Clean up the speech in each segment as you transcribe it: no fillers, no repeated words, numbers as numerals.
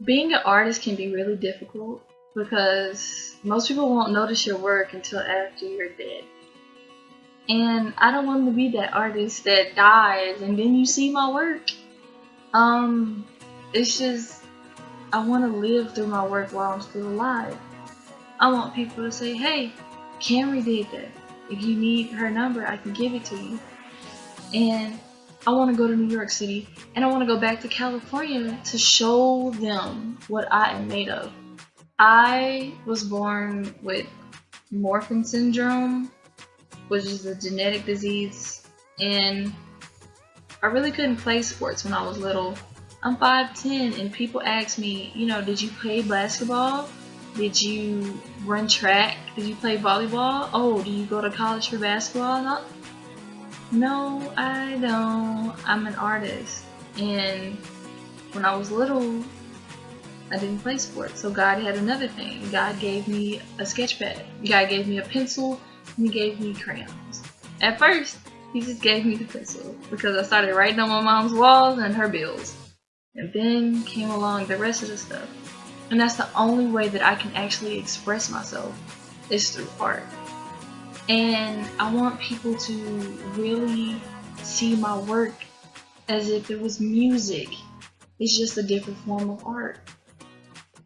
Being an artist can be really difficult because most people won't notice your work until after you're dead. And I don't want to be that artist that dies and then you see my work. Um, it's just I want to live through my work while I'm still alive. I want people to say, "Hey, Camry did that. If you need her number, I can give it to you." And I want to go to New York City and I want to go back to California to show them what I am made of. I was born with Morphin syndrome, which is a genetic disease, and I really couldn't play sports when I was little. I'm 5'10", and people ask me, did you play basketball? Did you run track? Did you play volleyball? Oh, do you go to college for basketball? No, I don't. I'm an artist. And when I was little, I didn't play sports. So God had another thing. God gave me a sketch pad. God gave me a pencil, and He gave me crayons. At first, He just gave me the pencil because I started writing on my mom's walls and her bills. And then came along the rest of the stuff. And that's the only way that I can actually express myself is through art. And I want people to really see my work as if it was music. It's just a different form of art.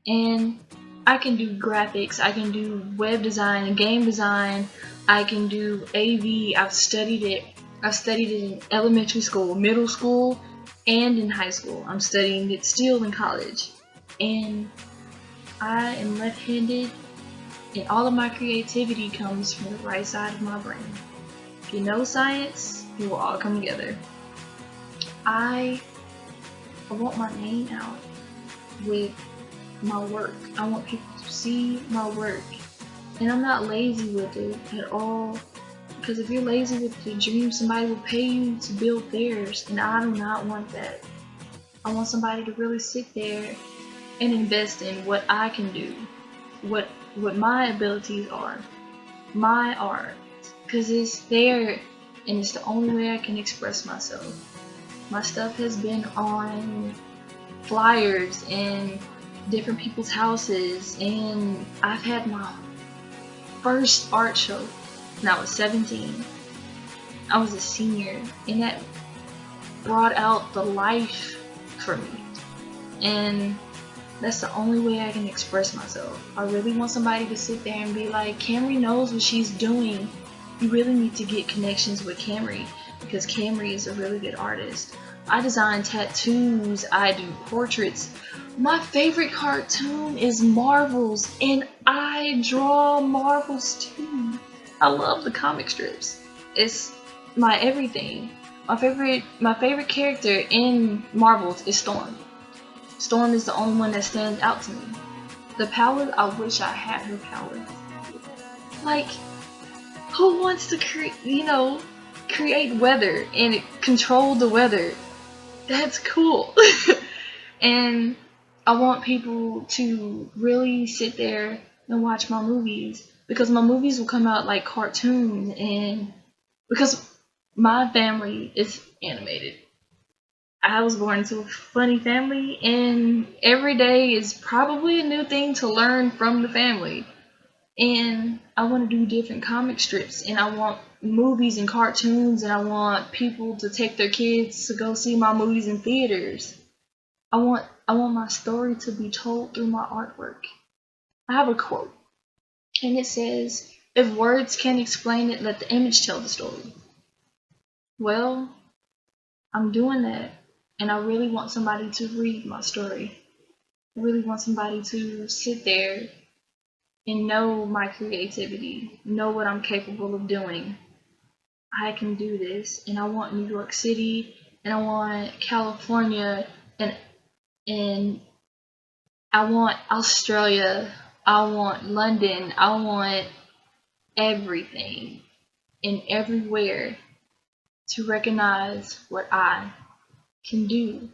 And I can do graphics, I can do web design and game design, I can do AV. I've studied it. I've studied it in elementary school, middle school, and in high school. I'm studying it still in college. And I am left-handed, and all of my creativity comes from the right side of my brain. If you know science, it will all come together. I want my name out with my work. I want people to see my work. And I'm not lazy with it at all. Because if you're lazy with your dream, somebody will pay you to build theirs. And I do not want that. I want somebody to really sit there and invest in what I can do. What my abilities are. My art. Because it's there and it's the only way I can express myself. My stuff has been on flyers and different people's houses, and I've had my first art show when I was 17. I was a senior, and that brought out the life for me. And that's the only way I can express myself. I really want somebody to sit there and be like, Camry knows what she's doing. You really need to get connections with Camry because Camry is a really good artist. I design tattoos, I do portraits. My favorite cartoon is Marvels, and I draw Marvels too. I love the comic strips. It's my everything. My favorite character in Marvels is Storm. Storm is the only one that stands out to me. The power, I wish I had her power. Like, who wants to create weather and control the weather? That's cool. And I want people to really sit there and watch my movies because my movies will come out like cartoons, and because my family is animated. I was born into a funny family, and every day is probably a new thing to learn from the family. And I want to do different comic strips, and I want movies and cartoons, and I want people to take their kids to go see my movies in theaters. I want my story to be told through my artwork. I have a quote, and it says, "If words can't explain it, let the image tell the story." Well, I'm doing that, and I really want somebody to read my story. I really want somebody to sit there and know my creativity, know what I'm capable of doing. I can do this, and I want New York City, and I want California, and I want Australia, I want London, I want everything and everywhere to recognize what I can do.